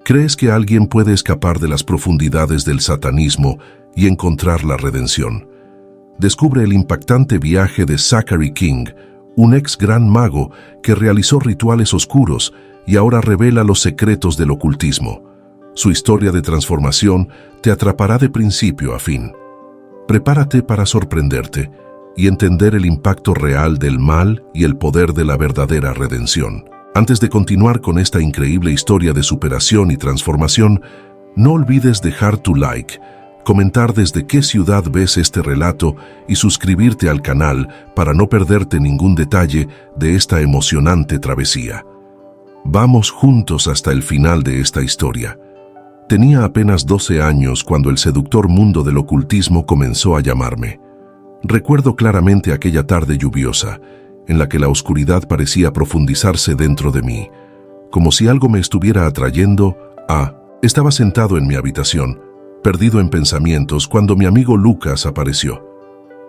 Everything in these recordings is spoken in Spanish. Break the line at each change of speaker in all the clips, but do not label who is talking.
¿Crees que alguien puede escapar de las profundidades del satanismo y encontrar la redención? Descubre el impactante viaje de Zachary King, un ex gran mago que realizó rituales oscuros y ahora revela los secretos del ocultismo. Su historia de transformación te atrapará de principio a fin. Prepárate para sorprenderte y entender el impacto real del mal y el poder de la verdadera redención. Antes de continuar con esta increíble historia de superación y transformación, no olvides dejar tu like, comentar desde qué ciudad ves este relato y suscribirte al canal para no perderte ningún detalle de esta emocionante travesía. Vamos juntos hasta el final de esta historia. Tenía apenas 12 años cuando el seductor mundo del ocultismo comenzó a llamarme. Recuerdo claramente aquella tarde lluviosa, en la que la oscuridad parecía profundizarse dentro de mí, como si algo me estuviera atrayendo a... Estaba sentado en mi habitación, perdido en pensamientos, cuando mi amigo Lucas apareció.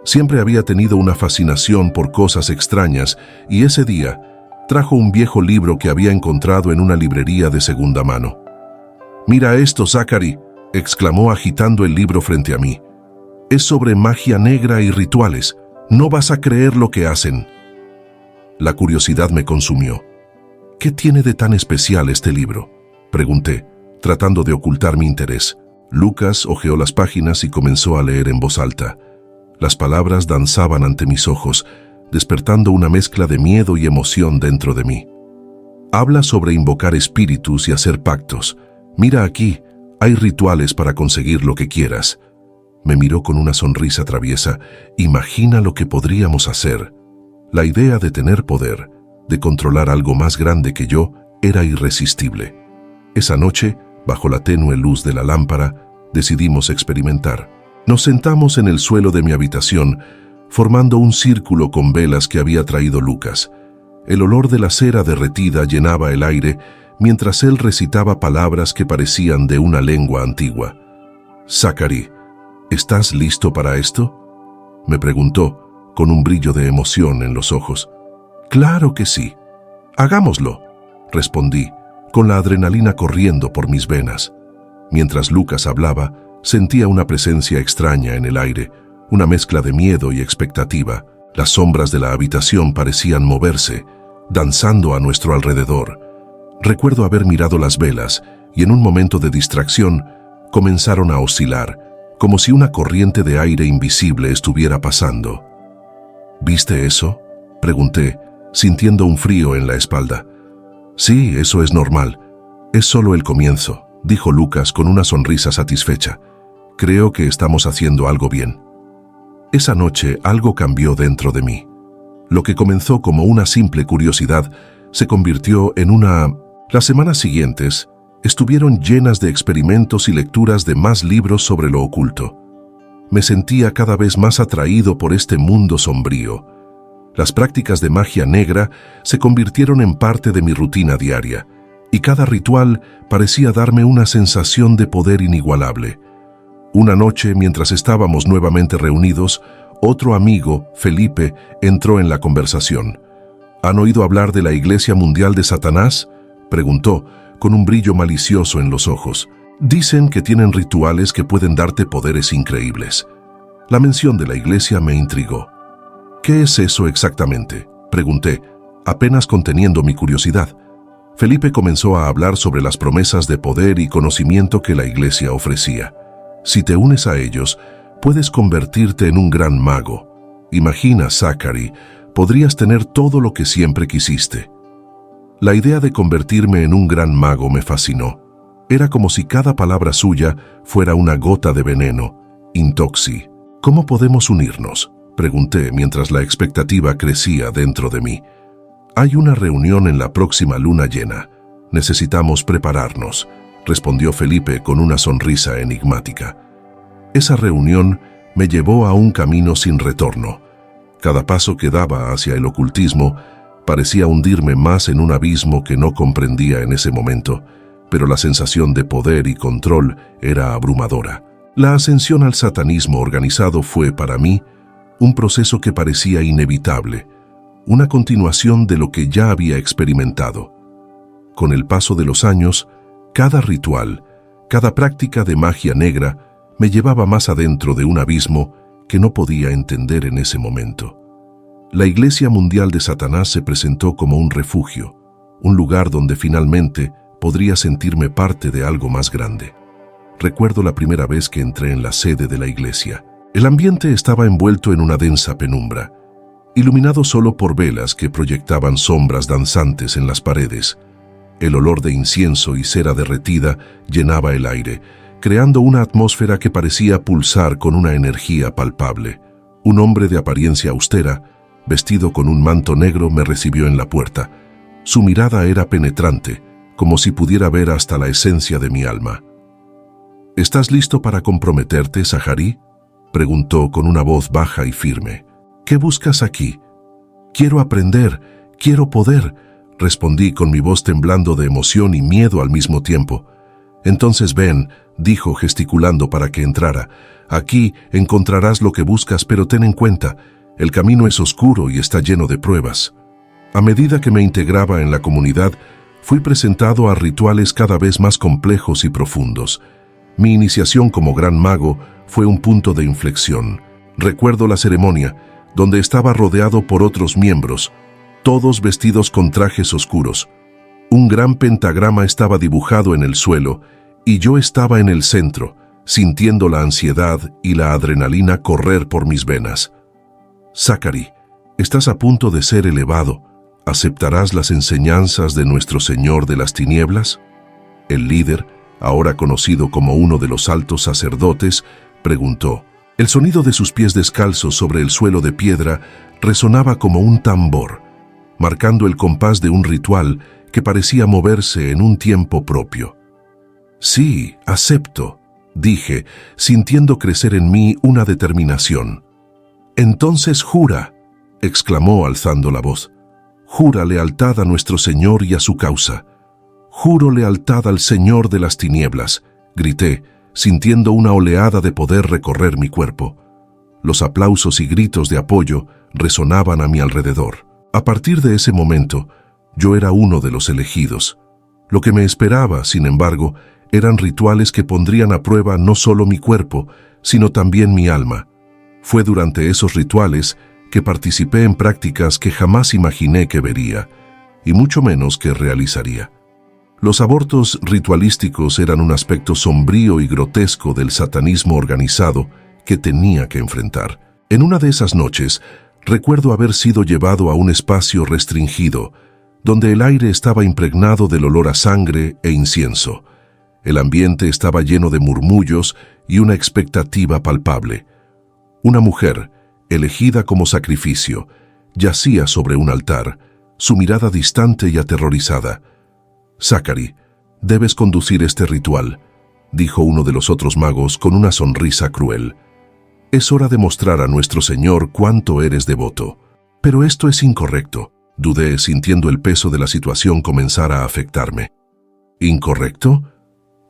Siempre había tenido una fascinación por cosas extrañas y ese día trajo un viejo libro que había encontrado en una librería de segunda mano. «Mira esto, Zachary», exclamó agitando el libro frente a mí. «Es sobre magia negra y rituales. No vas a creer lo que hacen». La curiosidad me consumió. «¿Qué tiene de tan especial este libro?», pregunté, tratando de ocultar mi interés. Lucas hojeó las páginas y comenzó a leer en voz alta. Las palabras danzaban ante mis ojos, despertando una mezcla de miedo y emoción dentro de mí. «Habla sobre invocar espíritus y hacer pactos. Mira aquí, hay rituales para conseguir lo que quieras». Me miró con una sonrisa traviesa. «Imagina lo que podríamos hacer». La idea de tener poder, de controlar algo más grande que yo, era irresistible. Esa noche, bajo la tenue luz de la lámpara, decidimos experimentar. Nos sentamos en el suelo de mi habitación, formando un círculo con velas que había traído Lucas. El olor de la cera derretida llenaba el aire, mientras él recitaba palabras que parecían de una lengua antigua. «Zachary, ¿estás listo para esto?», me preguntó, con un brillo de emoción en los ojos. «Claro que sí. Hagámoslo», respondí, con la adrenalina corriendo por mis venas. Mientras Lucas hablaba, sentía una presencia extraña en el aire, una mezcla de miedo y expectativa. Las sombras de la habitación parecían moverse, danzando a nuestro alrededor. Recuerdo haber mirado las velas y en un momento de distracción comenzaron a oscilar, como si una corriente de aire invisible estuviera pasando. «¿Viste eso?», pregunté, sintiendo un frío en la espalda. «Sí, eso es normal. Es solo el comienzo», dijo Lucas con una sonrisa satisfecha. «Creo que estamos haciendo algo bien». Esa noche algo cambió dentro de mí. Lo que comenzó como una simple curiosidad se convirtió en una... Las semanas siguientes estuvieron llenas de experimentos y lecturas de más libros sobre lo oculto. Me sentía cada vez más atraído por este mundo sombrío. Las prácticas de magia negra se convirtieron en parte de mi rutina diaria, y cada ritual parecía darme una sensación de poder inigualable. Una noche, mientras estábamos nuevamente reunidos, otro amigo, Felipe, entró en la conversación. «¿Han oído hablar de la Iglesia Mundial de Satanás?», preguntó, con un brillo malicioso en los ojos. «Dicen que tienen rituales que pueden darte poderes increíbles». La mención de la iglesia me intrigó. «¿Qué es eso exactamente?», pregunté, apenas conteniendo mi curiosidad. Felipe comenzó a hablar sobre las promesas de poder y conocimiento que la iglesia ofrecía. «Si te unes a ellos, puedes convertirte en un gran mago. Imagina, Zachary, podrías tener todo lo que siempre quisiste». La idea de convertirme en un gran mago me fascinó. Era como si cada palabra suya fuera una gota de veneno. «Intoxi, ¿cómo podemos unirnos?», pregunté mientras la expectativa crecía dentro de mí. «Hay una reunión en la próxima luna llena. Necesitamos prepararnos», respondió Felipe con una sonrisa enigmática. Esa reunión me llevó a un camino sin retorno. Cada paso que daba hacia el ocultismo parecía hundirme más en un abismo que no comprendía en ese momento, pero la sensación de poder y control era abrumadora. La ascensión al satanismo organizado fue, para mí, un proceso que parecía inevitable, una continuación de lo que ya había experimentado. Con el paso de los años, Cada ritual, cada práctica de magia negra me llevaba más adentro de un abismo que no podía entender en ese momento. La Iglesia Mundial de Satanás se presentó como un refugio, un lugar donde finalmente podría sentirme parte de algo más grande. Recuerdo la primera vez que entré en la sede de la iglesia. El ambiente estaba envuelto en una densa penumbra, iluminado solo por velas que proyectaban sombras danzantes en las paredes. El olor de incienso y cera derretida llenaba el aire, creando una atmósfera que parecía pulsar con una energía palpable. Un hombre de apariencia austera, vestido con un manto negro, me recibió en la puerta. Su mirada era penetrante, como si pudiera ver hasta la esencia de mi alma. ¿Estás listo para comprometerte, Zachary?, preguntó con una voz baja y firme. ¿Qué buscas aquí? Quiero aprender, quiero poder, respondí con mi voz temblando de emoción y miedo al mismo tiempo. Entonces ven, dijo gesticulando para que entrara. Aquí encontrarás lo que buscas, pero ten en cuenta, el camino es oscuro y está lleno de pruebas. A medida que me integraba en la comunidad, fui presentado a rituales cada vez más complejos y profundos. Mi iniciación como gran mago fue un punto de inflexión. Recuerdo la ceremonia, donde estaba rodeado por otros miembros, todos vestidos con trajes oscuros. Un gran pentagrama estaba dibujado en el suelo y yo estaba en el centro, sintiendo la ansiedad y la adrenalina correr por mis venas. Zachary, estás a punto de ser elevado. ¿Aceptarás las enseñanzas de nuestro Señor de las Tinieblas? El líder, ahora conocido como uno de los altos sacerdotes, preguntó. El sonido de sus pies descalzos sobre el suelo de piedra resonaba como un tambor, marcando el compás de un ritual que parecía moverse en un tiempo propio. Sí, acepto, dije, sintiendo crecer en mí una determinación. Entonces jura, exclamó alzando la voz. Jura lealtad a nuestro Señor y a su causa. Juro lealtad al Señor de las Tinieblas, grité, sintiendo una oleada de poder recorrer mi cuerpo. Los aplausos y gritos de apoyo resonaban a mi alrededor. A partir de ese momento, yo era uno de los elegidos. Lo que me esperaba, sin embargo, eran rituales que pondrían a prueba no solo mi cuerpo, sino también mi alma. Fue durante esos rituales que participé en prácticas que jamás imaginé que vería, y mucho menos que realizaría. Los abortos ritualísticos eran un aspecto sombrío y grotesco del satanismo organizado que tenía que enfrentar. En una de esas noches, recuerdo haber sido llevado a un espacio restringido, donde el aire estaba impregnado del olor a sangre e incienso. El ambiente estaba lleno de murmullos y una expectativa palpable. Una mujer, elegida como sacrificio, yacía sobre un altar, su mirada distante y aterrorizada. Zachary, debes conducir este ritual, dijo uno de los otros magos con una sonrisa cruel. Es hora de mostrar a nuestro Señor cuánto eres devoto. Pero esto es incorrecto, dudé sintiendo el peso de la situación comenzar a afectarme. ¿Incorrecto?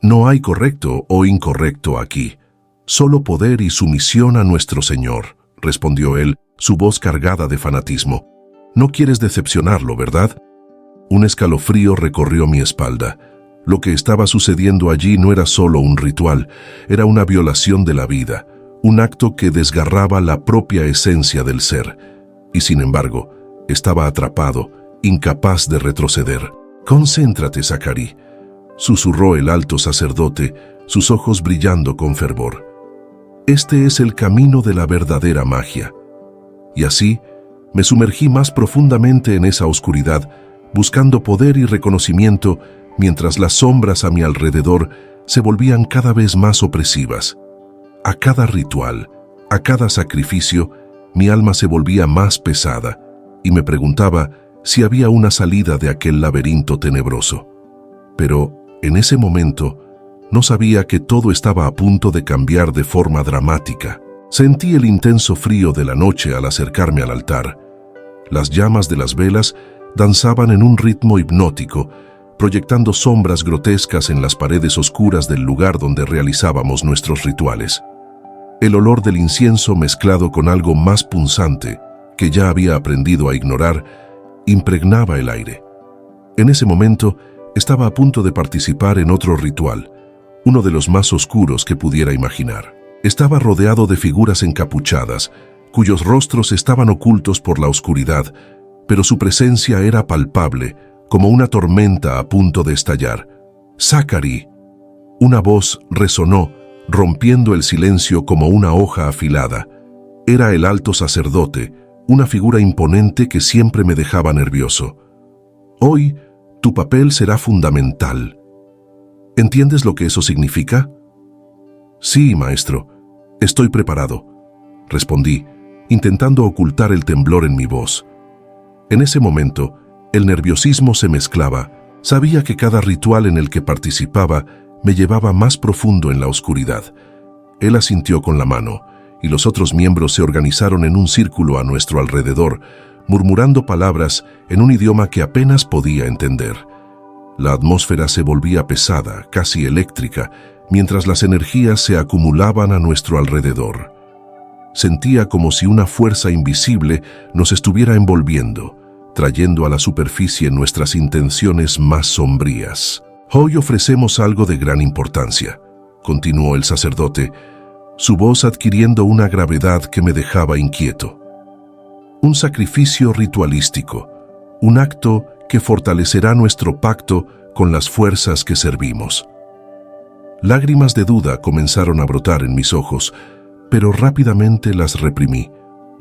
No hay correcto o incorrecto aquí. Solo poder y sumisión a nuestro Señor, respondió él, su voz cargada de fanatismo. No quieres decepcionarlo, ¿verdad? Un escalofrío recorrió mi espalda. Lo que estaba sucediendo allí no era solo un ritual, era una violación de la vida, un acto que desgarraba la propia esencia del ser. Y sin embargo, estaba atrapado, incapaz de retroceder. «Concéntrate, Zachary», susurró el alto sacerdote, sus ojos brillando con fervor. «Este es el camino de la verdadera magia». Y así, me sumergí más profundamente en esa oscuridad, buscando poder y reconocimiento, mientras las sombras a mi alrededor se volvían cada vez más opresivas. A cada ritual, a cada sacrificio, mi alma se volvía más pesada, y me preguntaba si había una salida de aquel laberinto tenebroso. Pero, en ese momento, no sabía que todo estaba a punto de cambiar de forma dramática. Sentí el intenso frío de la noche al acercarme al altar. Las llamas de las velas danzaban en un ritmo hipnótico, proyectando sombras grotescas en las paredes oscuras del lugar donde realizábamos nuestros rituales. El olor del incienso mezclado con algo más punzante, que ya había aprendido a ignorar, impregnaba el aire. En ese momento, Estaba a punto de participar en otro ritual, uno de los más oscuros que pudiera imaginar. Estaba rodeado de figuras encapuchadas, cuyos rostros estaban ocultos por la oscuridad, pero su presencia era palpable, como una tormenta a punto de estallar. «Zachary». Una voz resonó, rompiendo el silencio como una hoja afilada. Era el alto sacerdote, una figura imponente que siempre me dejaba nervioso. «Hoy, tu papel será fundamental». ¿Entiendes lo que eso significa? «Sí, maestro. Estoy preparado», respondí, intentando ocultar el temblor en mi voz. En ese momento, el nerviosismo se mezclaba. Sabía que cada ritual en el que participaba me llevaba más profundo en la oscuridad. Él asintió con la mano, y los otros miembros se organizaron en un círculo a nuestro alrededor, murmurando palabras en un idioma que apenas podía entender. La atmósfera se volvía pesada, casi eléctrica, mientras las energías se acumulaban a nuestro alrededor. Sentía como si una fuerza invisible nos estuviera envolviendo, trayendo a la superficie nuestras intenciones más sombrías. «Hoy ofrecemos algo de gran importancia», continuó el sacerdote, su voz adquiriendo una gravedad que me dejaba inquieto. «Un sacrificio ritualístico, un acto que fortalecerá nuestro pacto con las fuerzas que servimos». Lágrimas de duda comenzaron a brotar en mis ojos, pero rápidamente las reprimí.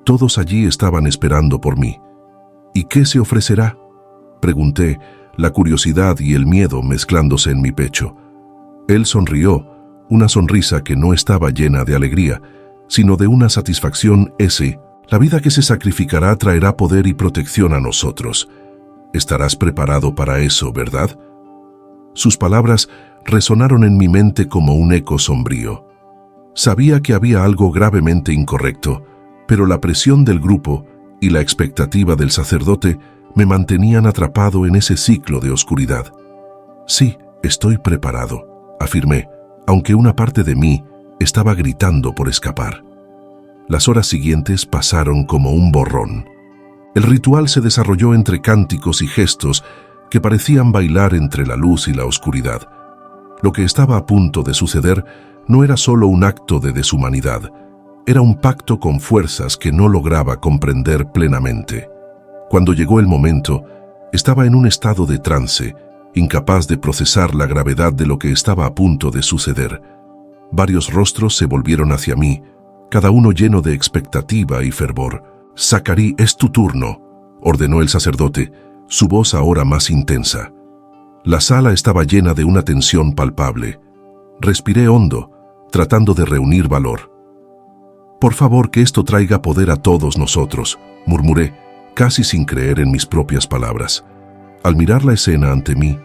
Todos allí estaban esperando por mí. «¿Y qué se ofrecerá?», pregunté, la curiosidad y el miedo mezclándose en mi pecho. Él sonrió, una sonrisa que no estaba llena de alegría, sino de una satisfacción. «La vida que se sacrificará traerá poder y protección a nosotros. Estarás preparado para eso, ¿verdad?». Sus palabras resonaron en mi mente como un eco sombrío. Sabía que había algo gravemente incorrecto, pero la presión del grupo y la expectativa del sacerdote me mantenían atrapado en ese ciclo de oscuridad. «Sí, estoy preparado», afirmé, aunque una parte de mí estaba gritando por escapar. Las horas siguientes pasaron como un borrón. El ritual se desarrolló entre cánticos y gestos que parecían bailar entre la luz y la oscuridad. Lo que estaba a punto de suceder no era solo un acto de deshumanidad, era un pacto con fuerzas que no lograba comprender plenamente. Cuando llegó el momento, estaba en un estado de trance, incapaz de procesar la gravedad de lo que estaba a punto de suceder. Varios rostros se volvieron hacia mí, cada uno lleno de expectativa y fervor. «Zachary, es tu turno», ordenó el sacerdote, su voz ahora más intensa. La sala estaba llena de una tensión palpable. Respiré hondo, tratando de reunir valor. «Por favor, que esto traiga poder a todos nosotros», murmuré, casi sin creer en mis propias palabras. Al mirar la escena ante mí,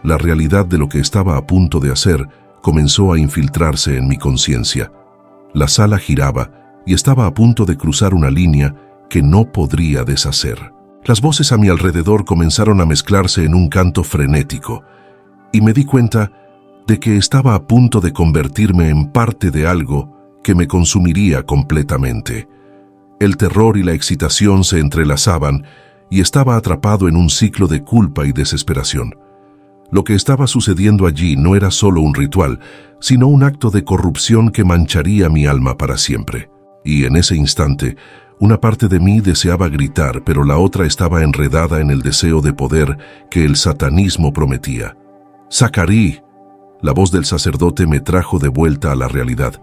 la realidad de lo que estaba a punto de hacer comenzó a infiltrarse en mi conciencia. La sala giraba y estaba a punto de cruzar una línea que no podría deshacer. Las voces a mi alrededor comenzaron a mezclarse en un canto frenético, y me di cuenta de que estaba a punto de convertirme en parte de algo que me consumiría completamente. El terror y la excitación se entrelazaban y estaba atrapado en un ciclo de culpa y desesperación. Lo que estaba sucediendo allí no era solo un ritual, sino un acto de corrupción que mancharía mi alma para siempre. Y en ese instante, una parte de mí deseaba gritar, pero la otra estaba enredada en el deseo de poder que el satanismo prometía. «Zachary», la voz del sacerdote me trajo de vuelta a la realidad.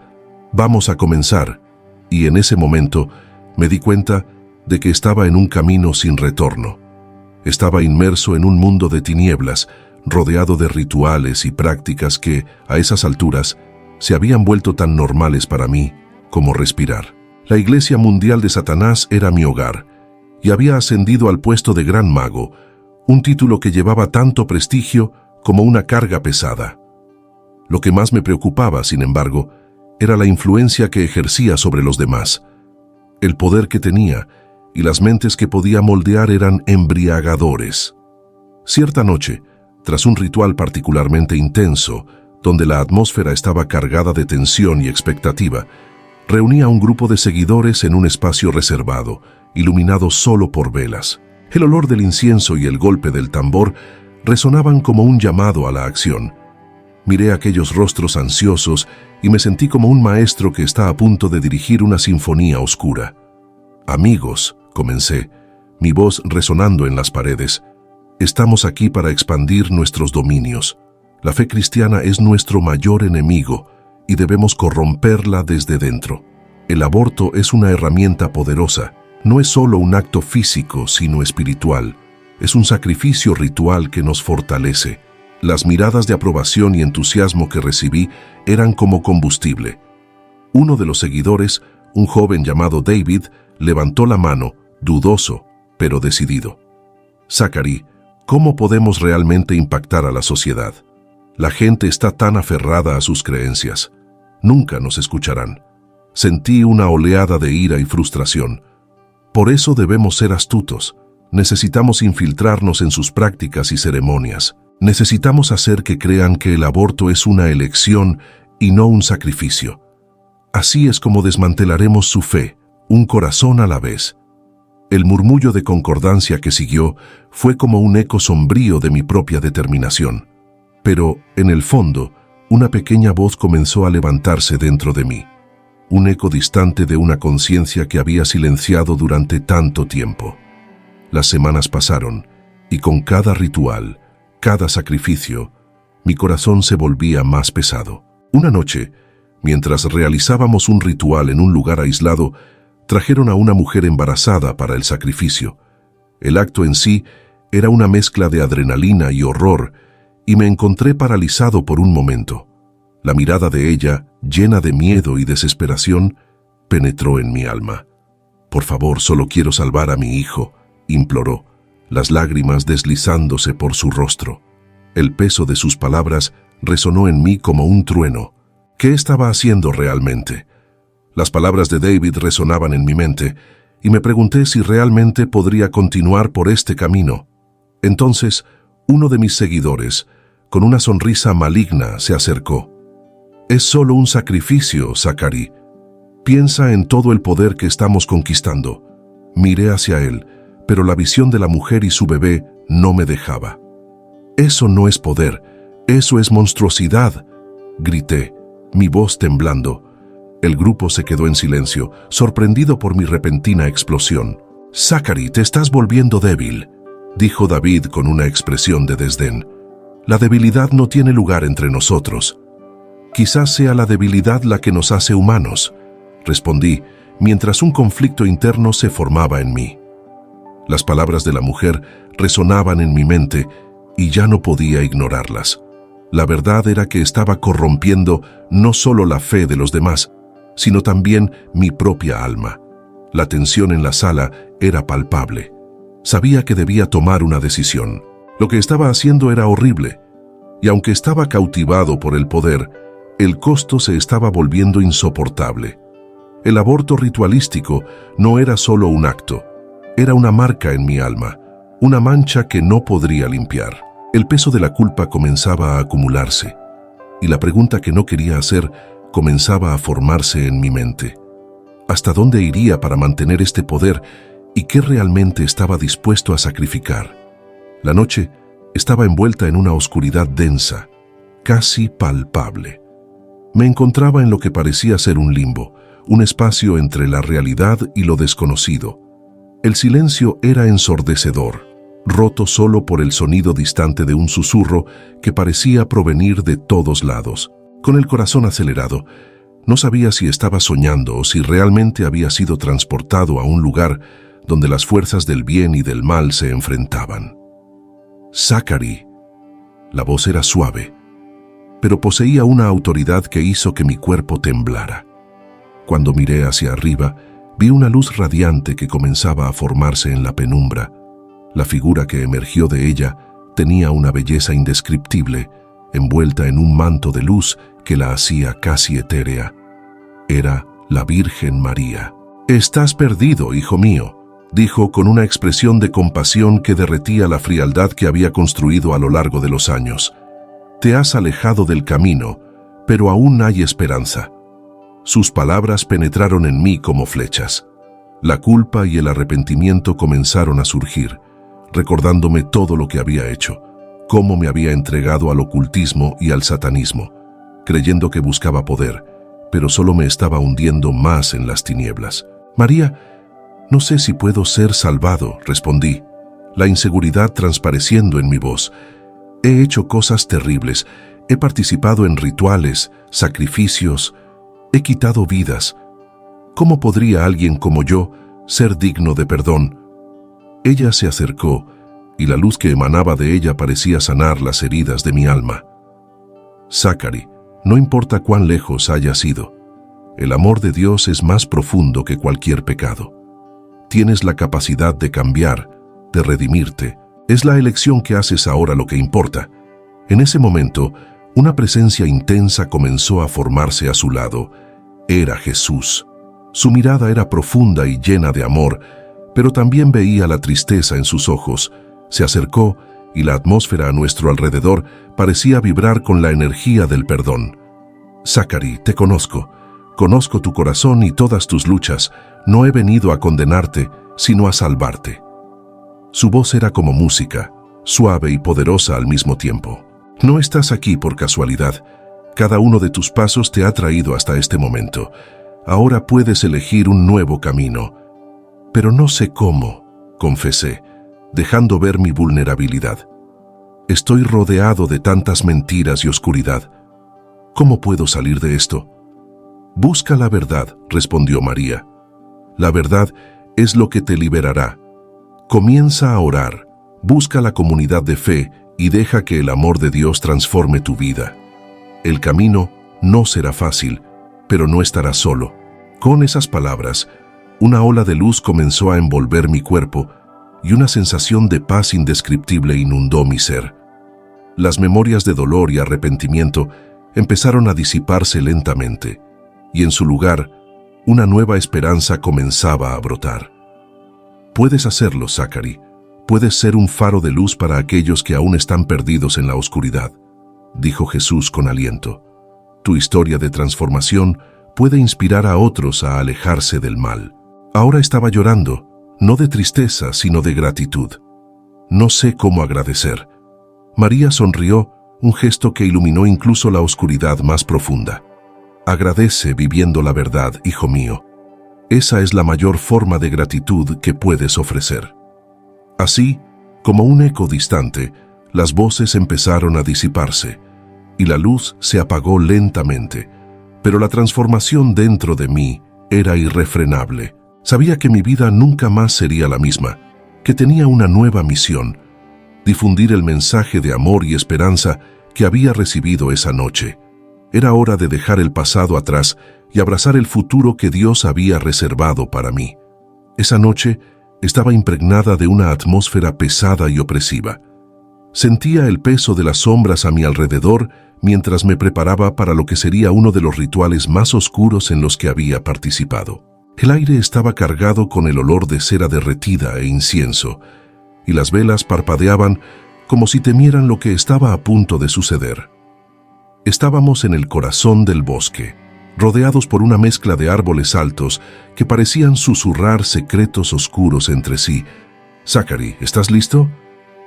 «Vamos a comenzar». Y en ese momento me di cuenta de que estaba en un camino sin retorno. Estaba inmerso en un mundo de tinieblas, rodeado de rituales y prácticas que, a esas alturas, se habían vuelto tan normales para mí como respirar. La Iglesia Mundial de Satanás era mi hogar, y había ascendido al puesto de Gran Mago, un título que llevaba tanto prestigio como una carga pesada. Lo que más me preocupaba, sin embargo, era la influencia que ejercía sobre los demás. El poder que tenía y las mentes que podía moldear eran embriagadores. Cierta noche, tras un ritual particularmente intenso, donde la atmósfera estaba cargada de tensión y expectativa, reuní a un grupo de seguidores en un espacio reservado, iluminado solo por velas. El olor del incienso y el golpe del tambor resonaban como un llamado a la acción. Miré aquellos rostros ansiosos y me sentí como un maestro que está a punto de dirigir una sinfonía oscura. «Amigos», comencé, mi voz resonando en las paredes, «estamos aquí para expandir nuestros dominios. La fe cristiana es nuestro mayor enemigo y debemos corromperla desde dentro. El aborto es una herramienta poderosa. No es solo un acto físico, sino espiritual. Es un sacrificio ritual que nos fortalece». Las miradas de aprobación y entusiasmo que recibí eran como combustible. Uno de los seguidores, un joven llamado David, levantó la mano, dudoso, pero decidido. «Zachary, ¿cómo podemos realmente impactar a la sociedad? La gente está tan aferrada a sus creencias. Nunca nos escucharán». Sentí una oleada de ira y frustración. Por eso debemos ser astutos. Necesitamos infiltrarnos en sus prácticas y ceremonias. Necesitamos hacer que crean que el aborto es una elección y no un sacrificio. Así es como desmantelaremos su fe, un corazón a la vez. El murmullo de concordancia que siguió fue como un eco sombrío de mi propia determinación. Pero, en el fondo, una pequeña voz comenzó a levantarse dentro de mí. Un eco distante de una conciencia que había silenciado durante tanto tiempo. Las semanas pasaron, y con cada ritual, cada sacrificio, mi corazón se volvía más pesado. Una noche, mientras realizábamos un ritual en un lugar aislado, trajeron a una mujer embarazada para el sacrificio. El acto en sí era una mezcla de adrenalina y horror, y me encontré paralizado por un momento. La mirada de ella, llena de miedo y desesperación, penetró en mi alma. «Por favor, solo quiero salvar a mi hijo», imploró, las lágrimas deslizándose por su rostro. El peso de sus palabras resonó en mí como un trueno. ¿Qué estaba haciendo realmente? Las palabras de David resonaban en mi mente, y me pregunté si realmente podría continuar por este camino. Entonces, uno de mis seguidores, con una sonrisa maligna, se acercó. «Es solo un sacrificio, Zachary. Piensa en todo el poder que estamos conquistando». Miré hacia él, pero la visión de la mujer y su bebé no me dejaba. «Eso no es poder, eso es monstruosidad», grité, mi voz temblando. El grupo se quedó en silencio, sorprendido por mi repentina explosión. «Zachary, te estás volviendo débil», dijo David con una expresión de desdén. «La debilidad no tiene lugar entre nosotros». «Quizás sea la debilidad la que nos hace humanos», respondí, mientras un conflicto interno se formaba en mí. Las palabras de la mujer resonaban en mi mente y ya no podía ignorarlas. La verdad era que estaba corrompiendo no solo la fe de los demás, sino también mi propia alma. La tensión en la sala era palpable. Sabía que debía tomar una decisión. Lo que estaba haciendo era horrible, y aunque estaba cautivado por el poder, el costo se estaba volviendo insoportable. El aborto ritualístico no era solo un acto, era una marca en mi alma, una mancha que no podría limpiar. El peso de la culpa comenzaba a acumularse, y la pregunta que no quería hacer comenzaba a formarse en mi mente. ¿Hasta dónde iría para mantener este poder y qué realmente estaba dispuesto a sacrificar? La noche estaba envuelta en una oscuridad densa, casi palpable. Me encontraba en lo que parecía ser un limbo, un espacio entre la realidad y lo desconocido. El silencio era ensordecedor, roto solo por el sonido distante de un susurro que parecía provenir de todos lados. Con el corazón acelerado, no sabía si estaba soñando o si realmente había sido transportado a un lugar donde las fuerzas del bien y del mal se enfrentaban. «Zachary». La voz era suave, pero poseía una autoridad que hizo que mi cuerpo temblara. Cuando miré hacia arriba, vi una luz radiante que comenzaba a formarse en la penumbra. La figura que emergió de ella tenía una belleza indescriptible, envuelta en un manto de luz que la hacía casi etérea. Era la Virgen María. «Estás perdido, hijo mío», dijo con una expresión de compasión que derretía la frialdad que había construido a lo largo de los años. «Te has alejado del camino, pero aún hay esperanza». Sus palabras penetraron en mí como flechas. La culpa y el arrepentimiento comenzaron a surgir, recordándome todo lo que había hecho. cómo me había entregado al ocultismo y al satanismo, creyendo que buscaba poder, pero solo me estaba hundiendo más en las tinieblas. María, no sé si puedo ser salvado, respondí, la inseguridad transpareciendo en mi voz. He hecho cosas terribles, he participado en rituales, sacrificios, he quitado vidas. ¿Cómo podría alguien como yo ser digno de perdón? Ella se acercó, y la luz que emanaba de ella parecía sanar las heridas de mi alma. Zachary, no importa cuán lejos hayas ido, el amor de Dios es más profundo que cualquier pecado. Tienes la capacidad de cambiar, de redimirte. Es la elección que haces ahora lo que importa. En ese momento, una presencia intensa comenzó a formarse a su lado. Era Jesús. Su mirada era profunda y llena de amor, pero también veía la tristeza en sus ojos. Se acercó y la atmósfera a nuestro alrededor parecía vibrar con la energía del perdón. Zachary, te conozco. Conozco tu corazón y todas tus luchas. No he venido a condenarte, sino a salvarte. Su voz era como música, suave y poderosa al mismo tiempo. No estás aquí por casualidad. Cada uno de tus pasos te ha traído hasta este momento. Ahora puedes elegir un nuevo camino. Pero no sé cómo, confesé, dejando ver mi vulnerabilidad. Estoy rodeado de tantas mentiras y oscuridad. ¿Cómo puedo salir de esto? Busca la verdad, respondió María. La verdad es lo que te liberará. Comienza a orar, busca la comunidad de fe y deja que el amor de Dios transforme tu vida. El camino no será fácil, pero no estarás solo. Con esas palabras, una ola de luz comenzó a envolver mi cuerpo y una sensación de paz indescriptible inundó mi ser. Las memorias de dolor y arrepentimiento empezaron a disiparse lentamente, y en su lugar, una nueva esperanza comenzaba a brotar. Puedes hacerlo, Zachary. Puedes ser un faro de luz para aquellos que aún están perdidos en la oscuridad, dijo Jesús con aliento. Tu historia de transformación puede inspirar a otros a alejarse del mal. Ahora estaba llorando, no de tristeza, sino de gratitud. No sé cómo agradecer. María sonrió, un gesto que iluminó incluso la oscuridad más profunda. Agradece viviendo la verdad, hijo mío. Esa es la mayor forma de gratitud que puedes ofrecer. Así, como un eco distante, las voces empezaron a disiparse, y la luz se apagó lentamente, pero la transformación dentro de mí era irrefrenable. Sabía que mi vida nunca más sería la misma, que tenía una nueva misión, difundir el mensaje de amor y esperanza que había recibido esa noche. Era hora de dejar el pasado atrás y abrazar el futuro que Dios había reservado para mí. Esa noche estaba impregnada de una atmósfera pesada y opresiva. Sentía el peso de las sombras a mi alrededor mientras me preparaba para lo que sería uno de los rituales más oscuros en los que había participado. El aire estaba cargado con el olor de cera derretida e incienso, y las velas parpadeaban como si temieran lo que estaba a punto de suceder. Estábamos en el corazón del bosque, rodeados por una mezcla de árboles altos que parecían susurrar secretos oscuros entre sí. Zachary, ¿estás listo?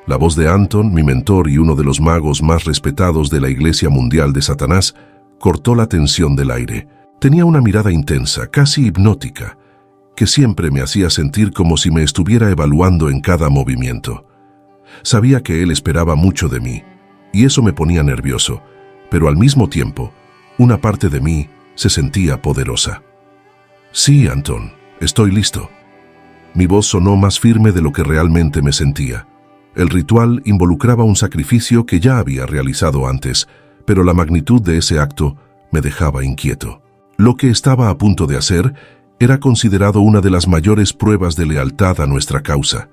La voz de Anton, mi mentor y uno de los magos más respetados de la Iglesia Mundial de Satanás, cortó la tensión del aire. Tenía una mirada intensa, casi hipnótica, que siempre me hacía sentir como si me estuviera evaluando en cada movimiento. Sabía que él esperaba mucho de mí, y eso me ponía nervioso, pero al mismo tiempo, una parte de mí se sentía poderosa. Sí, Anton, estoy listo. Mi voz sonó más firme de lo que realmente me sentía. El ritual involucraba un sacrificio que ya había realizado antes, pero la magnitud de ese acto me dejaba inquieto. Lo que estaba a punto de hacer era considerado una de las mayores pruebas de lealtad a nuestra causa.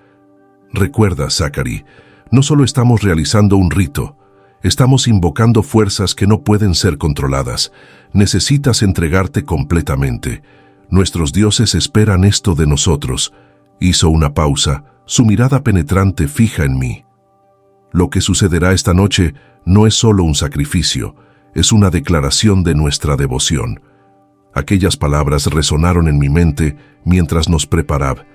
Recuerda, Zachary, no solo estamos realizando un rito, estamos invocando fuerzas que no pueden ser controladas. Necesitas entregarte completamente. Nuestros dioses esperan esto de nosotros. Hizo una pausa, su mirada penetrante fija en mí. Lo que sucederá esta noche no es solo un sacrificio, es una declaración de nuestra devoción. Aquellas palabras resonaron en mi mente mientras nos preparaba.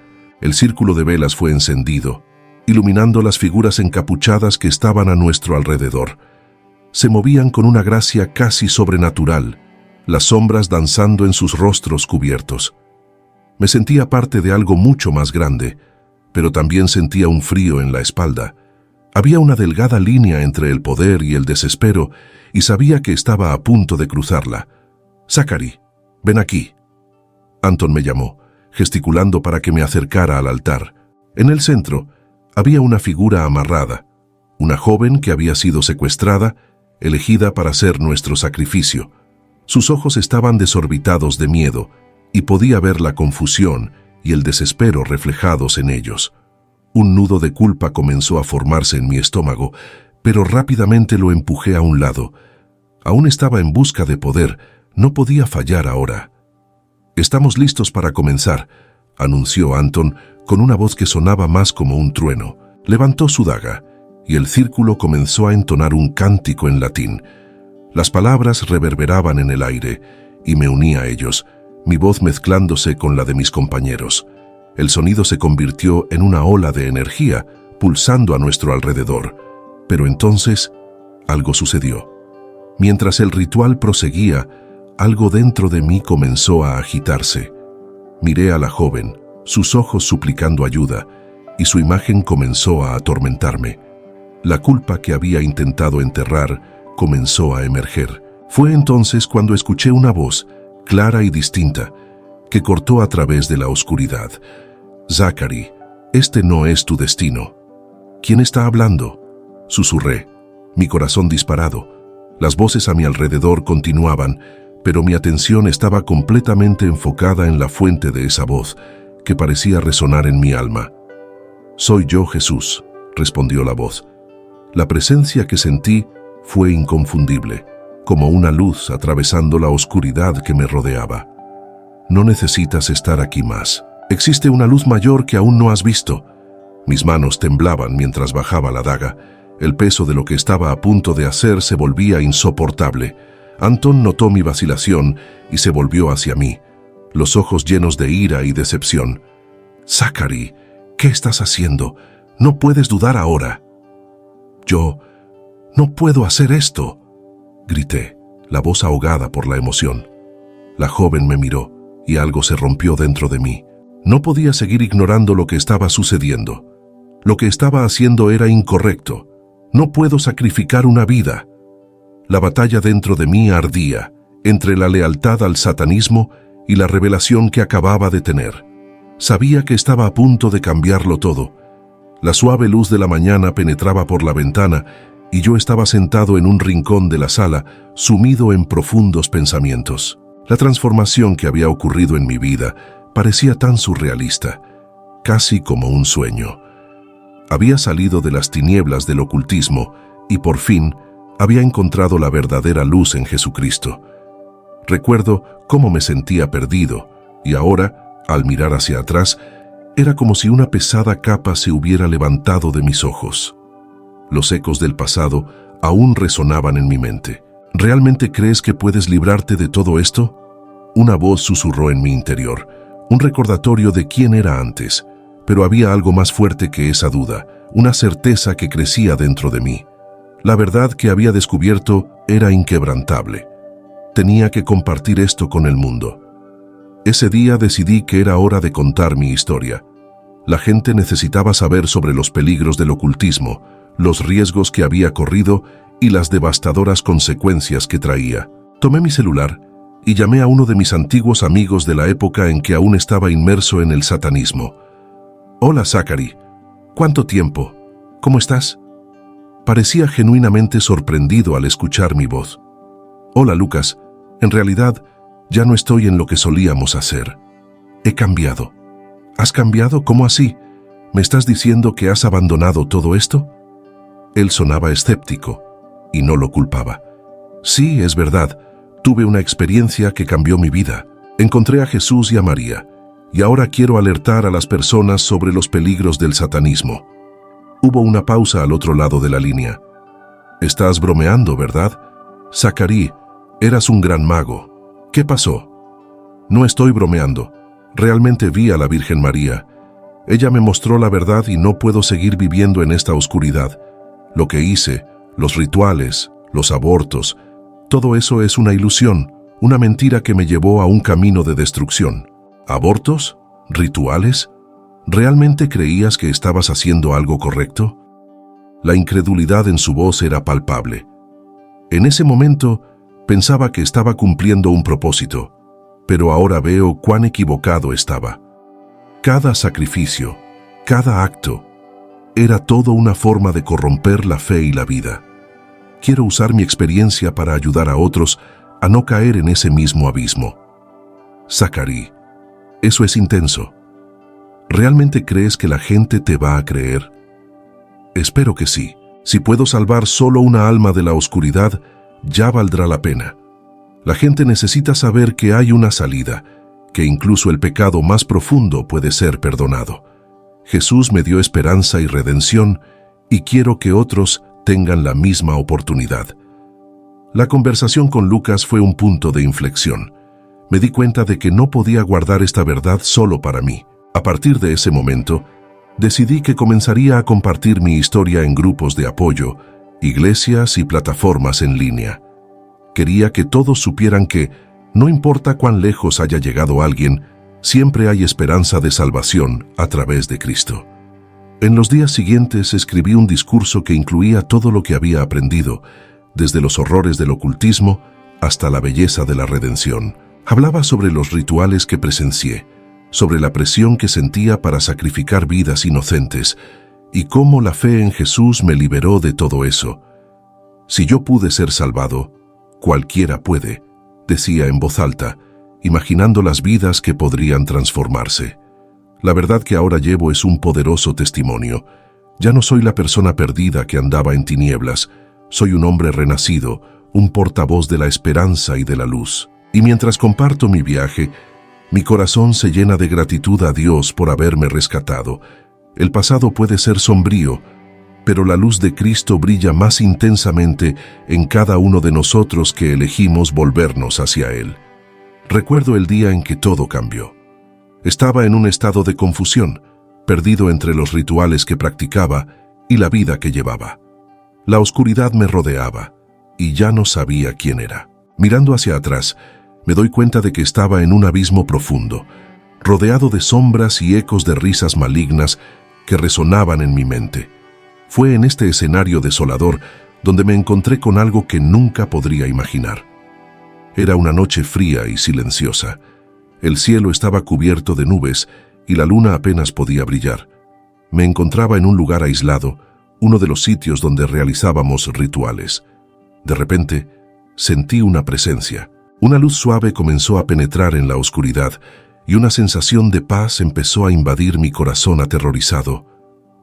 El círculo de velas fue encendido. iluminando las figuras encapuchadas que estaban a nuestro alrededor. Se movían con una gracia casi sobrenatural, las sombras danzando en sus rostros cubiertos. Me sentía parte de algo mucho más grande, pero también sentía un frío en la espalda. Había una delgada línea entre el poder y el desespero, y sabía que estaba a punto de cruzarla. «Zachary, ven aquí». Anton me llamó, gesticulando para que me acercara al altar. En el centro había una figura amarrada, una joven que había sido secuestrada, elegida para ser nuestro sacrificio. Sus ojos estaban desorbitados de miedo, y podía ver la confusión y el desespero reflejados en ellos. Un nudo de culpa comenzó a formarse en mi estómago, pero rápidamente lo empujé a un lado. Aún estaba en busca de poder, no podía fallar ahora. «Estamos listos para comenzar», anunció Anton con una voz que sonaba más como un trueno. Levantó su daga, y el círculo comenzó a entonar un cántico en latín. Las palabras reverberaban en el aire, y me uní a ellos, mi voz mezclándose con la de mis compañeros. El sonido se convirtió en una ola de energía, pulsando a nuestro alrededor. Pero entonces, algo sucedió. Mientras el ritual proseguía, algo dentro de mí comenzó a agitarse. Miré a la joven, sus ojos suplicando ayuda, y su imagen comenzó a atormentarme. La culpa que había intentado enterrar comenzó a emerger. Fue entonces cuando escuché una voz, clara y distinta, que cortó a través de la oscuridad. «Zachary, este no es tu destino». «¿Quién está hablando?», susurré, mi corazón disparado. Las voces a mi alrededor continuaban, pero mi atención estaba completamente enfocada en la fuente de esa voz, que parecía resonar en mi alma. «Soy yo, Jesús», respondió la voz. La presencia que sentí fue inconfundible, como una luz atravesando la oscuridad que me rodeaba. «No necesitas estar aquí más. Existe una luz mayor que aún no has visto». Mis manos temblaban mientras bajaba la daga. El peso de lo que estaba a punto de hacer se volvía insoportable. Anton notó mi vacilación y se volvió hacia mí, los ojos llenos de ira y decepción. «Zachary, ¿qué estás haciendo? No puedes dudar ahora». «Yo no puedo hacer esto», grité, la voz ahogada por la emoción. La joven me miró y algo se rompió dentro de mí. No podía seguir ignorando lo que estaba sucediendo. Lo que estaba haciendo era incorrecto. No puedo sacrificar una vida. La batalla dentro de mí ardía, entre la lealtad al satanismo y la revelación que acababa de tener. Sabía que estaba a punto de cambiarlo todo. La suave luz de la mañana penetraba por la ventana y yo estaba sentado en un rincón de la sala, sumido en profundos pensamientos. La transformación que había ocurrido en mi vida parecía tan surrealista, casi como un sueño. Había salido de las tinieblas del ocultismo y por fin había encontrado la verdadera luz en Jesucristo. Recuerdo cómo me sentía perdido y ahora, al mirar hacia atrás, era como si una pesada capa se hubiera levantado de mis ojos. Los ecos del pasado aún resonaban en mi mente. «¿Realmente crees que puedes librarte de todo esto?», una voz susurró en mi interior, un recordatorio de quién era antes, pero había algo más fuerte que esa duda, una certeza que crecía dentro de mí. La verdad que había descubierto era inquebrantable. Tenía que compartir esto con el mundo. Ese día decidí que era hora de contar mi historia. La gente necesitaba saber sobre los peligros del ocultismo, los riesgos que había corrido y las devastadoras consecuencias que traía. Tomé mi celular y llamé a uno de mis antiguos amigos de la época en que aún estaba inmerso en el satanismo. «Hola, Zachary. ¿Cuánto tiempo? ¿Cómo estás?». Parecía genuinamente sorprendido al escuchar mi voz. «Hola, Lucas. En realidad, ya no estoy en lo que solíamos hacer. He cambiado». «¿Has cambiado? ¿Cómo así? ¿Me estás diciendo que has abandonado todo esto?». Él sonaba escéptico, y no lo culpaba. «Sí, es verdad. Tuve una experiencia que cambió mi vida. Encontré a Jesús y a María, y ahora quiero alertar a las personas sobre los peligros del satanismo». Hubo una pausa al otro lado de la línea. «Estás bromeando, ¿verdad? Zachary, eras un gran mago. ¿Qué pasó?». «No estoy bromeando. Realmente vi a la Virgen María. Ella me mostró la verdad y no puedo seguir viviendo en esta oscuridad. Lo que hice, los rituales, los abortos, todo eso es una ilusión, una mentira que me llevó a un camino de destrucción. ¿Abortos? ¿Rituales? ¿Realmente creías que estabas haciendo algo correcto? La incredulidad en su voz era palpable. En ese momento pensaba que estaba cumpliendo un propósito, pero ahora veo cuán equivocado estaba. Cada sacrificio, cada acto, era todo una forma de corromper la fe y la vida. Quiero usar mi experiencia para ayudar a otros a no caer en ese mismo abismo. Zachary, eso es intenso. ¿Realmente crees que la gente te va a creer? Espero que sí. Si puedo salvar solo una alma de la oscuridad, ya valdrá la pena. La gente necesita saber que hay una salida, que incluso el pecado más profundo puede ser perdonado. Jesús me dio esperanza y redención, y quiero que otros tengan la misma oportunidad. La conversación con Lucas fue un punto de inflexión. Me di cuenta de que no podía guardar esta verdad solo para mí. A partir de ese momento, decidí que comenzaría a compartir mi historia en grupos de apoyo, iglesias y plataformas en línea. Quería que todos supieran que, no importa cuán lejos haya llegado alguien, siempre hay esperanza de salvación a través de Cristo. En los días siguientes escribí un discurso que incluía todo lo que había aprendido, desde los horrores del ocultismo hasta la belleza de la redención. Hablaba sobre los rituales que presencié, sobre la presión que sentía para sacrificar vidas inocentes y cómo la fe en Jesús me liberó de todo eso. Si yo pude ser salvado, cualquiera puede, decía en voz alta, imaginando las vidas que podrían transformarse. La verdad que ahora llevo es un poderoso testimonio. Ya no soy la persona perdida que andaba en tinieblas, soy un hombre renacido, un portavoz de la esperanza y de la luz. Y mientras comparto mi viaje, mi corazón se llena de gratitud a Dios por haberme rescatado. El pasado puede ser sombrío, pero la luz de Cristo brilla más intensamente en cada uno de nosotros que elegimos volvernos hacia Él. Recuerdo el día en que todo cambió. Estaba en un estado de confusión, perdido entre los rituales que practicaba y la vida que llevaba. La oscuridad me rodeaba y ya no sabía quién era. Mirando hacia atrás, me doy cuenta de que estaba en un abismo profundo, rodeado de sombras y ecos de risas malignas que resonaban en mi mente. Fue en este escenario desolador donde me encontré con algo que nunca podría imaginar. Era una noche fría y silenciosa. El cielo estaba cubierto de nubes y la luna apenas podía brillar. Me encontraba en un lugar aislado, uno de los sitios donde realizábamos rituales. De repente, sentí una presencia. Una luz suave comenzó a penetrar en la oscuridad y una sensación de paz empezó a invadir mi corazón aterrorizado.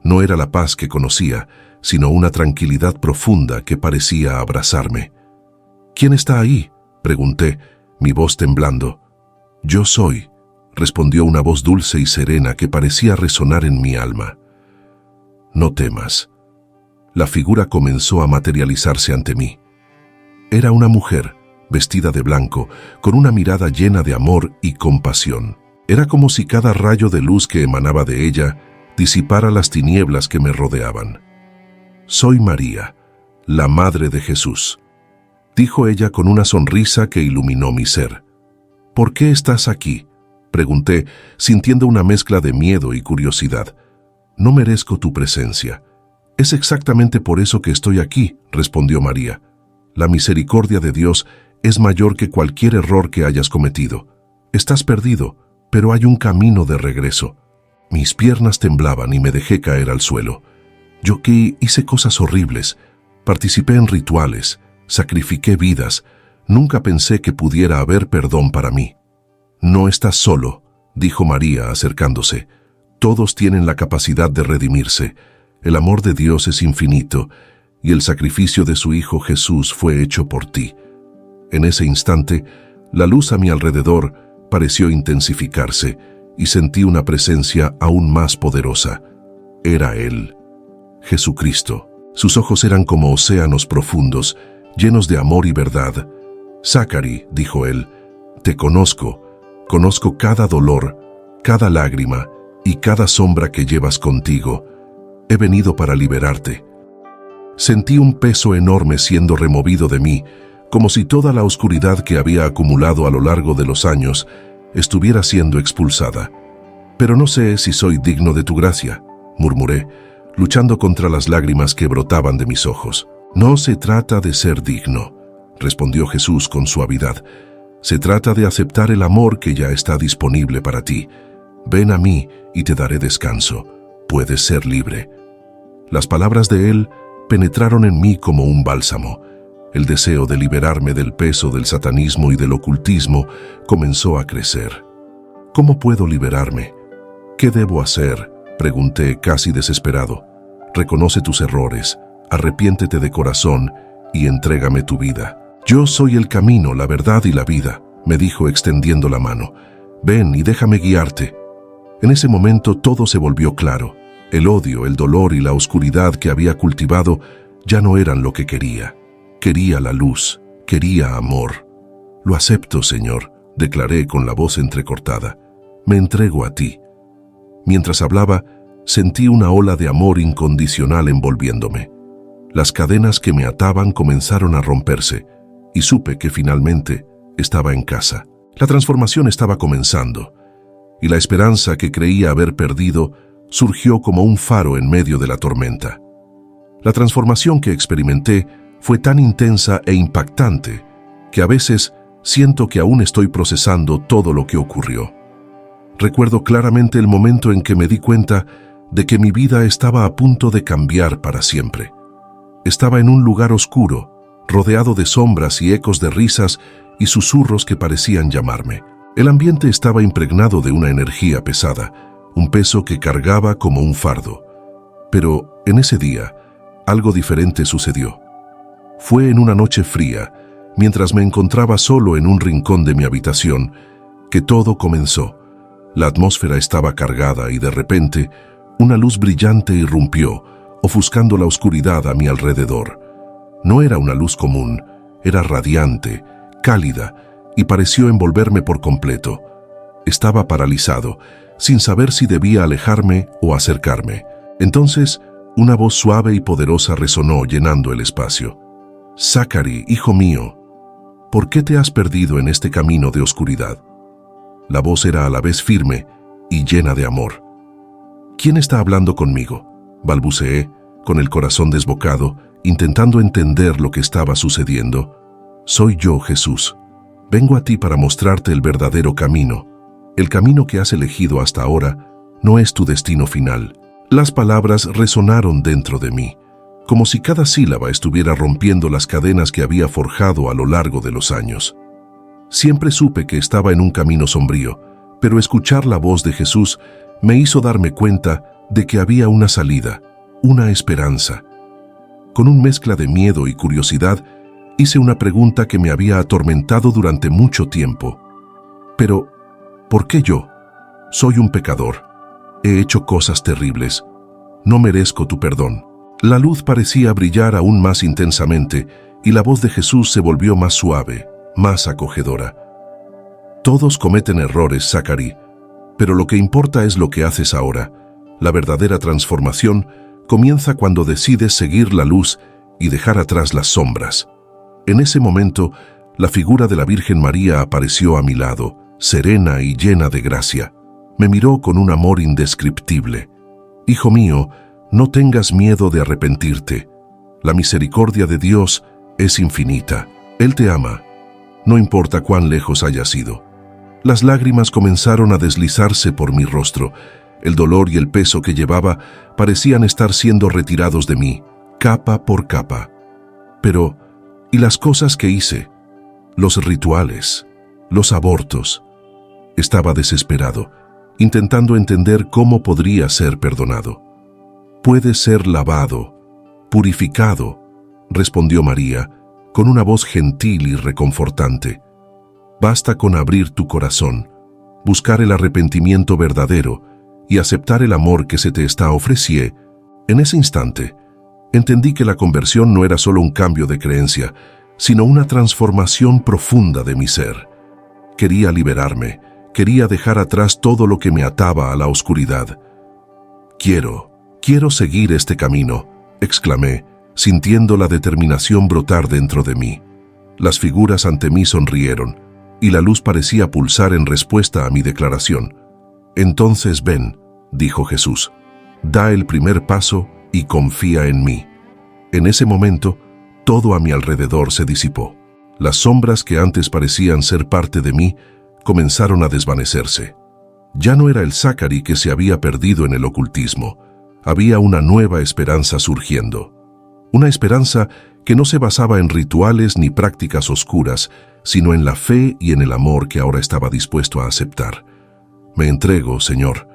No era la paz que conocía, sino una tranquilidad profunda que parecía abrazarme. «¿Quién está ahí?», pregunté, mi voz temblando. «Yo soy», respondió una voz dulce y serena que parecía resonar en mi alma. «No temas». La figura comenzó a materializarse ante mí. Era una mujer, vestida de blanco, con una mirada llena de amor y compasión. Era como si cada rayo de luz que emanaba de ella disipara las tinieblas que me rodeaban. «Soy María, la Madre de Jesús», dijo ella con una sonrisa que iluminó mi ser. «¿Por qué estás aquí?», pregunté, sintiendo una mezcla de miedo y curiosidad. «No merezco tu presencia». «Es exactamente por eso que estoy aquí», respondió María. «La misericordia de Dios es mayor que cualquier error que hayas cometido. Estás perdido, pero hay un camino de regreso». Mis piernas temblaban y me dejé caer al suelo. Yo que hice cosas horribles, participé en rituales, sacrifiqué vidas, nunca pensé que pudiera haber perdón para mí. «No estás solo», dijo María acercándose. «Todos tienen la capacidad de redimirse. El amor de Dios es infinito y el sacrificio de su Hijo Jesús fue hecho por ti». En ese instante, la luz a mi alrededor pareció intensificarse y sentí una presencia aún más poderosa. Era Él, Jesucristo. Sus ojos eran como océanos profundos, llenos de amor y verdad. «Zachary», dijo él, «te conozco. Conozco cada dolor, cada lágrima y cada sombra que llevas contigo. He venido para liberarte. Sentí un peso enorme siendo removido de mí, como si toda la oscuridad que había acumulado a lo largo de los años estuviera siendo expulsada. «Pero no sé si soy digno de tu gracia», murmuré, luchando contra las lágrimas que brotaban de mis ojos. «No se trata de ser digno», respondió Jesús con suavidad. «Se trata de aceptar el amor que ya está disponible para ti. Ven a mí y te daré descanso. Puedes ser libre». Las palabras de él penetraron en mí como un bálsamo. El deseo de liberarme del peso del satanismo y del ocultismo comenzó a crecer. «¿Cómo puedo liberarme? ¿Qué debo hacer?», pregunté casi desesperado. «Reconoce tus errores, arrepiéntete de corazón y entrégame tu vida». «Yo soy el camino, la verdad y la vida», me dijo extendiendo la mano. «Ven y déjame guiarte». En ese momento todo se volvió claro. El odio, el dolor y la oscuridad que había cultivado ya no eran lo que quería. Quería la luz, quería amor. «Lo acepto, Señor», declaré con la voz entrecortada. «Me entrego a ti». Mientras hablaba, sentí una ola de amor incondicional envolviéndome. Las cadenas que me ataban comenzaron a romperse y supe que finalmente estaba en casa. La transformación estaba comenzando y la esperanza que creía haber perdido surgió como un faro en medio de la tormenta. La transformación que experimenté fue tan intensa e impactante que a veces siento que aún estoy procesando todo lo que ocurrió. Recuerdo claramente el momento en que me di cuenta de que mi vida estaba a punto de cambiar para siempre. Estaba en un lugar oscuro, rodeado de sombras y ecos de risas y susurros que parecían llamarme. El ambiente estaba impregnado de una energía pesada, un peso que cargaba como un fardo. Pero en ese día, algo diferente sucedió. Fue en una noche fría, mientras me encontraba solo en un rincón de mi habitación, que todo comenzó. La atmósfera estaba cargada y de repente, una luz brillante irrumpió, ofuscando la oscuridad a mi alrededor. No era una luz común, era radiante, cálida, y pareció envolverme por completo. Estaba paralizado, sin saber si debía alejarme o acercarme. Entonces, una voz suave y poderosa resonó llenando el espacio. «Zachary, hijo mío, ¿por qué te has perdido en este camino de oscuridad?». La voz era a la vez firme y llena de amor. «¿Quién está hablando conmigo?», balbuceé, con el corazón desbocado, intentando entender lo que estaba sucediendo. «Soy yo, Jesús. Vengo a ti para mostrarte el verdadero camino. El camino que has elegido hasta ahora no es tu destino final». Las palabras resonaron dentro de mí, como si cada sílaba estuviera rompiendo las cadenas que había forjado a lo largo de los años. Siempre supe que estaba en un camino sombrío, pero escuchar la voz de Jesús me hizo darme cuenta de que había una salida, una esperanza. Con una mezcla de miedo y curiosidad, hice una pregunta que me había atormentado durante mucho tiempo. «Pero, ¿por qué yo? Soy un pecador. He hecho cosas terribles. No merezco tu perdón». La luz parecía brillar aún más intensamente y la voz de Jesús se volvió más suave, más acogedora. «Todos cometen errores, Zachary, pero lo que importa es lo que haces ahora. La verdadera transformación comienza cuando decides seguir la luz y dejar atrás las sombras». En ese momento, la figura de la Virgen María apareció a mi lado, serena y llena de gracia. Me miró con un amor indescriptible. «Hijo mío, no tengas miedo de arrepentirte. La misericordia de Dios es infinita. Él te ama, no importa cuán lejos hayas ido». Las lágrimas comenzaron a deslizarse por mi rostro. El dolor y el peso que llevaba parecían estar siendo retirados de mí, capa por capa. Pero, ¿y las cosas que hice? Los rituales, los abortos. Estaba desesperado, intentando entender cómo podría ser perdonado. «Puede ser lavado, purificado», respondió María, con una voz gentil y reconfortante. «Basta con abrir tu corazón, buscar el arrepentimiento verdadero y aceptar el amor que se te está ofreciendo». En ese instante, entendí que la conversión no era solo un cambio de creencia, sino una transformación profunda de mi ser. Quería liberarme, Quería dejar atrás todo lo que me ataba a la oscuridad. Quiero seguir este camino, exclamé, sintiendo la determinación brotar dentro de mí. Las figuras ante mí sonrieron, y la luz parecía pulsar en respuesta a mi declaración. Entonces ven, dijo Jesús, da el primer paso y confía en mí. En ese momento, todo a mi alrededor se disipó. Las sombras que antes parecían ser parte de mí comenzaron a desvanecerse. Ya no era el Zachary que se había perdido en el ocultismo. Había una nueva esperanza surgiendo. Una esperanza que no se basaba en rituales ni prácticas oscuras, sino en la fe y en el amor que ahora estaba dispuesto a aceptar. Me entrego, Señor,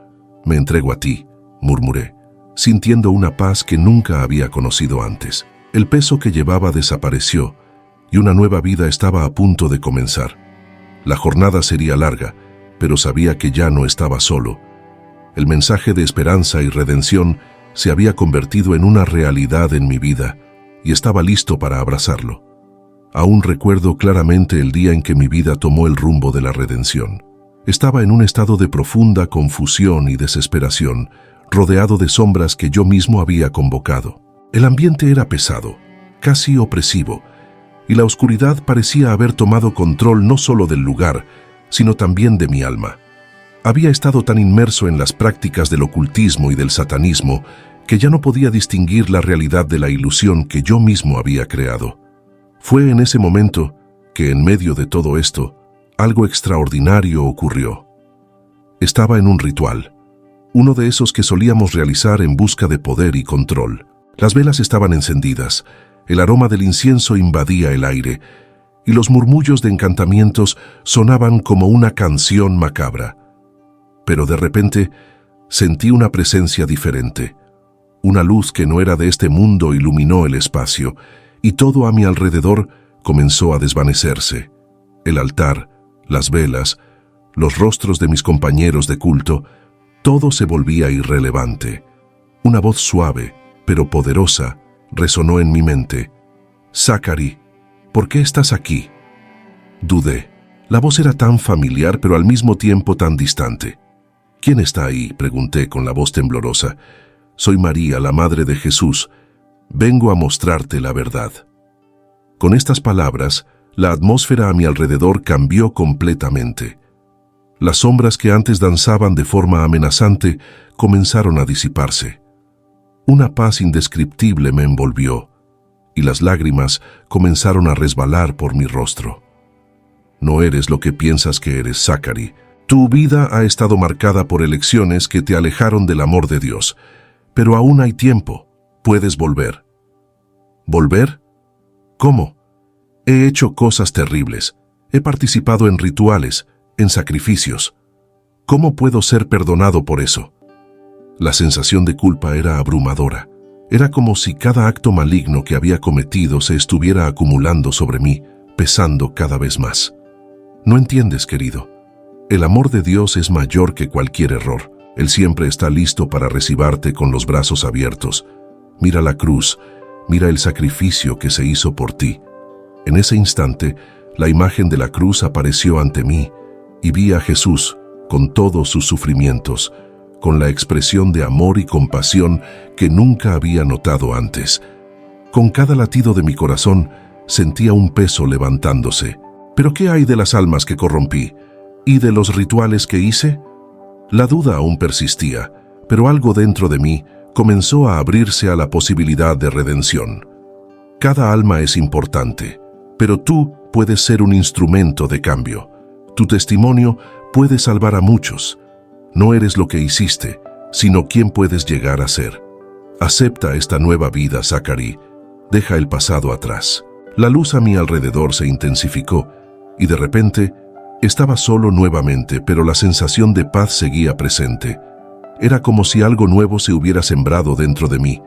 me entrego a ti, murmuré, sintiendo una paz que nunca había conocido antes. El peso que llevaba desapareció y una nueva vida estaba a punto de comenzar. La jornada sería larga, pero sabía que ya no estaba solo. El mensaje de esperanza y redención se había convertido en una realidad en mi vida y estaba listo para abrazarlo. Aún recuerdo claramente el día en que mi vida tomó el rumbo de la redención. Estaba en un estado de profunda confusión y desesperación, rodeado de sombras que yo mismo había convocado. El ambiente era pesado, casi opresivo, y la oscuridad parecía haber tomado control no solo del lugar, sino también de mi alma. Había estado tan inmerso en las prácticas del ocultismo y del satanismo que ya no podía distinguir la realidad de la ilusión que yo mismo había creado. Fue en ese momento que, en medio de todo esto, algo extraordinario ocurrió. Estaba en un ritual, uno de esos que solíamos realizar en busca de poder y control. Las velas estaban encendidas, el aroma del incienso invadía el aire, y los murmullos de encantamientos sonaban como una canción macabra. Pero de repente sentí una presencia diferente. Una luz que no era de este mundo iluminó el espacio, y todo a mi alrededor comenzó a desvanecerse. El altar, las velas, los rostros de mis compañeros de culto, todo se volvía irrelevante. Una voz suave, pero poderosa, resonó en mi mente. «Zachary, ¿por qué estás aquí?» Dudé. La voz era tan familiar, pero al mismo tiempo tan distante. «¿Quién está ahí?», pregunté con la voz temblorosa. «Soy María, la Madre de Jesús. Vengo a mostrarte la verdad». Con estas palabras, la atmósfera a mi alrededor cambió completamente. Las sombras que antes danzaban de forma amenazante comenzaron a disiparse. Una paz indescriptible me envolvió, y las lágrimas comenzaron a resbalar por mi rostro. «No eres lo que piensas que eres, Zachary. Tu vida ha estado marcada por elecciones que te alejaron del amor de Dios, pero aún hay tiempo. Puedes volver». ¿Volver? ¿Cómo? He hecho cosas terribles. He participado en rituales, en sacrificios. ¿Cómo puedo ser perdonado por eso? La sensación de culpa era abrumadora. Era como si cada acto maligno que había cometido se estuviera acumulando sobre mí, pesando cada vez más. No entiendes, querido. El amor de Dios es mayor que cualquier error. Él siempre está listo para recibirte con los brazos abiertos. Mira la cruz, mira el sacrificio que se hizo por ti. En ese instante, la imagen de la cruz apareció ante mí y vi a Jesús con todos sus sufrimientos, con la expresión de amor y compasión que nunca había notado antes. Con cada latido de mi corazón sentía un peso levantándose. ¿Pero qué hay de las almas que corrompí? ¿Y de los rituales que hice? La duda aún persistía, pero algo dentro de mí comenzó a abrirse a la posibilidad de redención. Cada alma es importante, pero tú puedes ser un instrumento de cambio. Tu testimonio puede salvar a muchos. No eres lo que hiciste, sino quién puedes llegar a ser. Acepta esta nueva vida, Zachary. Deja el pasado atrás. La luz a mi alrededor se intensificó, y de repente estaba solo nuevamente, pero la sensación de paz seguía presente. Era como si algo nuevo se hubiera sembrado dentro de mí,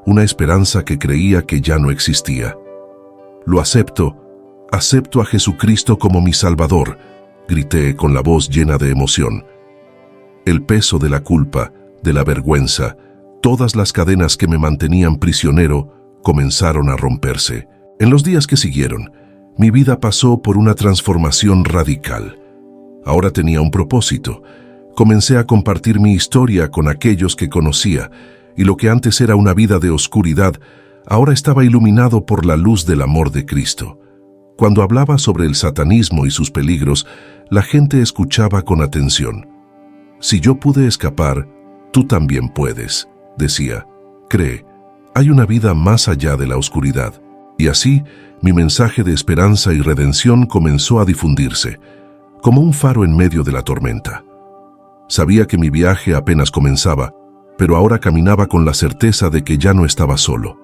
una esperanza que creía que ya no existía. «Lo acepto a Jesucristo como mi Salvador», grité con la voz llena de emoción. El peso de la culpa, de la vergüenza, todas las cadenas que me mantenían prisionero, comenzaron a romperse. En los días que siguieron, mi vida pasó por una transformación radical. Ahora tenía un propósito. Comencé a compartir mi historia con aquellos que conocía, y lo que antes era una vida de oscuridad, ahora estaba iluminado por la luz del amor de Cristo. Cuando hablaba sobre el satanismo y sus peligros, la gente escuchaba con atención. Si yo pude escapar, tú también puedes, decía. Cree, hay una vida más allá de la oscuridad. Y así, mi mensaje de esperanza y redención comenzó a difundirse, como un faro en medio de la tormenta. Sabía que mi viaje apenas comenzaba, pero ahora caminaba con la certeza de que ya no estaba solo.